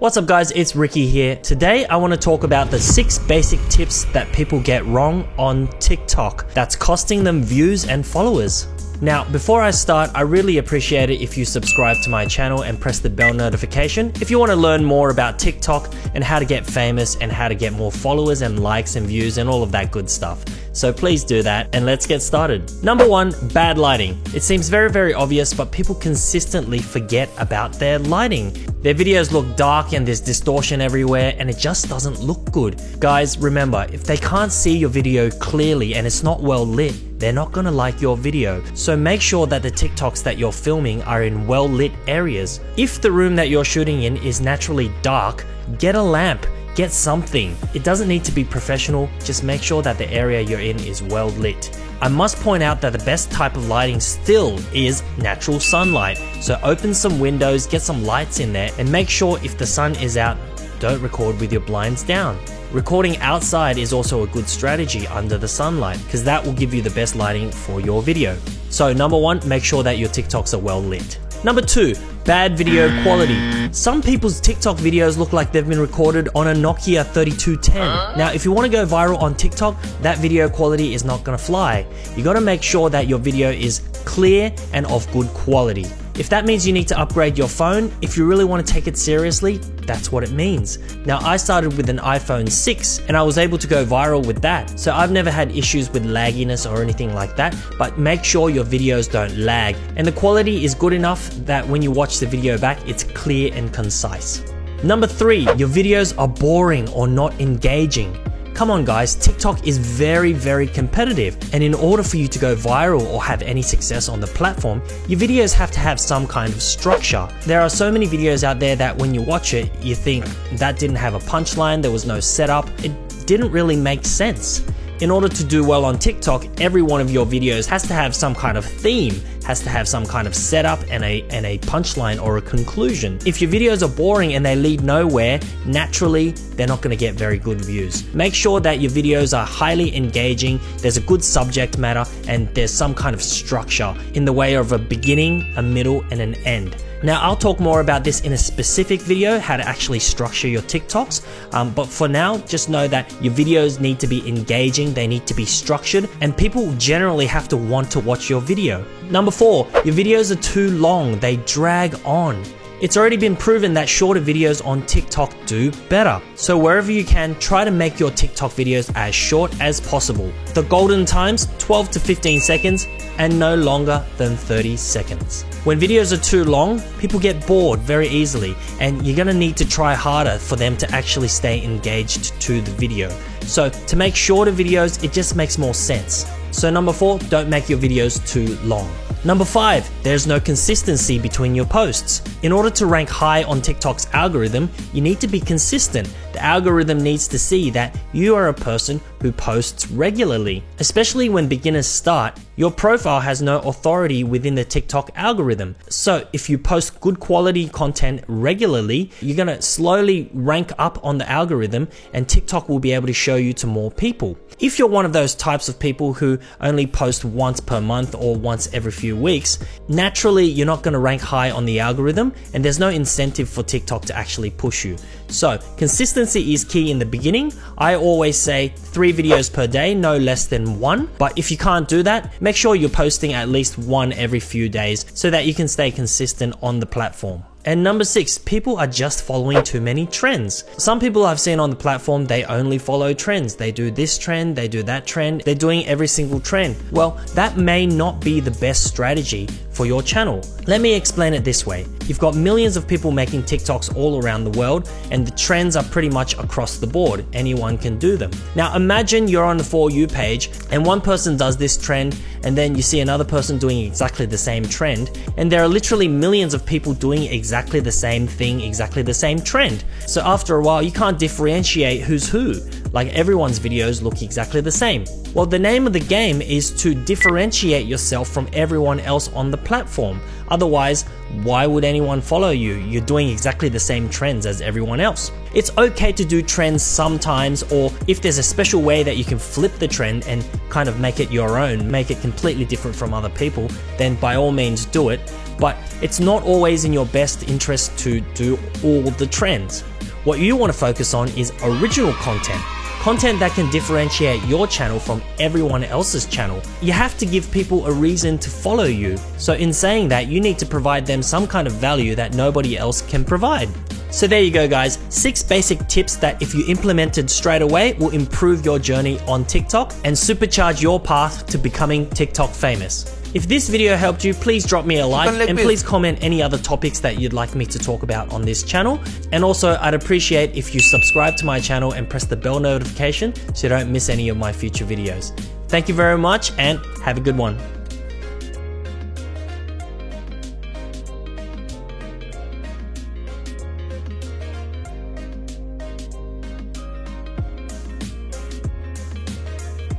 What's up guys, it's Ricky here. Today I want to talk about the 6 basic tips that people get wrong on TikTok that's costing them views and followers. Now, before I start, I really appreciate it if you subscribe to my channel and press the bell notification if you want to learn more about TikTok and how to get famous and how to get more followers and likes and views and all of that good stuff. So please do that and let's get started. Number 1, bad lighting. It seems very obvious, but people consistently forget about their lighting. Their videos look dark and there's distortion everywhere and it just doesn't look good. Guys, remember, if they can't see your video clearly and it's not well lit, they're not gonna like your video. So make sure that the TikToks that you're filming are in well lit areas. If the room that you're shooting in is naturally dark, get a lamp. Get something. It doesn't need to be professional, just make sure that the area you're in is well lit. I must point out that the best type of lighting still is natural sunlight. So open some windows, get some lights in there, and make sure if the sun is out, don't record with your blinds down. Recording outside is also a good strategy under the sunlight, because that will give you the best lighting for your video. So number 1, make sure that your TikToks are well lit. Number 2, bad video quality. Some people's TikTok videos look like they've been recorded on a Nokia 3210. Now, if you want to go viral on TikTok, that video quality is not going to fly. You got to make sure that your video is clear and of good quality. If that means you need to upgrade your phone, if you really want to take it seriously, that's what it means. Now, I started with an iPhone 6 and I was able to go viral with that. So I've never had issues with lagginess or anything like that, but make sure your videos don't lag and the quality is good enough that when you watch the video back, it's clear and concise. Number 3, your videos are boring or not engaging. Come on guys, TikTok is very competitive, and in order for you to go viral or have any success on the platform, your videos have to have some kind of structure. There are so many videos out there that when you watch it, you think that didn't have a punchline, there was no setup, it didn't really make sense. In order to do well on TikTok, every one of your videos has to have some kind of theme, has to have some kind of setup and a punchline or a conclusion. If your videos are boring and they lead nowhere, naturally, they're not going to get very good views. Make sure that your videos are highly engaging, there's a good subject matter, and there's some kind of structure in the way of a beginning, a middle, and an end. Now, I'll talk more about this in a specific video, how to actually structure your TikToks, but for now, just know that your videos need to be engaging, they need to be structured, and people generally have to want to watch your video. Number 4, your videos are too long, they drag on. It's already been proven that shorter videos on TikTok do better. So wherever you can, try to make your TikTok videos as short as possible. The golden times, 12 to 15 seconds, and no longer than 30 seconds. When videos are too long, people get bored very easily, and you're gonna need to try harder for them to actually stay engaged to the video. So to make shorter videos, it just makes more sense. So number 4, don't make your videos too long. Number 5, there's no consistency between your posts. In order to rank high on TikTok's algorithm, you need to be consistent. The algorithm needs to see that you are a person who posts regularly. Especially when beginners start, your profile has no authority within the TikTok algorithm. So if you post good quality content regularly, you're gonna slowly rank up on the algorithm and TikTok will be able to show you to more people. If you're one of those types of people who only post once per month or once every few weeks, naturally you're not going to rank high on the algorithm and there's no incentive for TikTok to actually push you. So consistency is key in the beginning. I always say 3 videos per day, no less than 1. But if you can't do that, make sure you're posting at least 1 every few days so that you can stay consistent on the platform. And number 6, people are just following too many trends. Some people I've seen on the platform, they only follow trends. They do this trend, they do that trend, they're doing every single trend. Well, that may not be the best strategy for your channel. Let me explain it this way. You've got millions of people making TikToks all around the world and the trends are pretty much across the board. Anyone can do them. Now imagine you're on the For You page and one person does this trend and then you see another person doing exactly the same trend, and there are literally millions of people doing exactly the same thing, exactly the same trend. So after a while, you can't differentiate who's who. like everyone's videos look exactly the same. Well, the name of the game is to differentiate yourself from everyone else on the platform. Otherwise, why would anyone follow you? You're doing exactly the same trends as everyone else. It's okay to do trends sometimes, or if there's a special way that you can flip the trend and kind of make it your own, make it completely different from other people, then by all means do it. But it's not always in your best interest to do all the trends. What you want to focus on is original content. Content that can differentiate your channel from everyone else's channel. You have to give people a reason to follow you. So in saying that, you need to provide them some kind of value that nobody else can provide. So there you go guys, 6 basic tips that if you implemented straight away will improve your journey on TikTok and supercharge your path to becoming TikTok famous. If this video helped you, please drop me a like and please comment any other topics that you'd like me to talk about on this channel. And also, I'd appreciate if you subscribe to my channel and press the bell notification so you don't miss any of my future videos. Thank you very much and have a good one.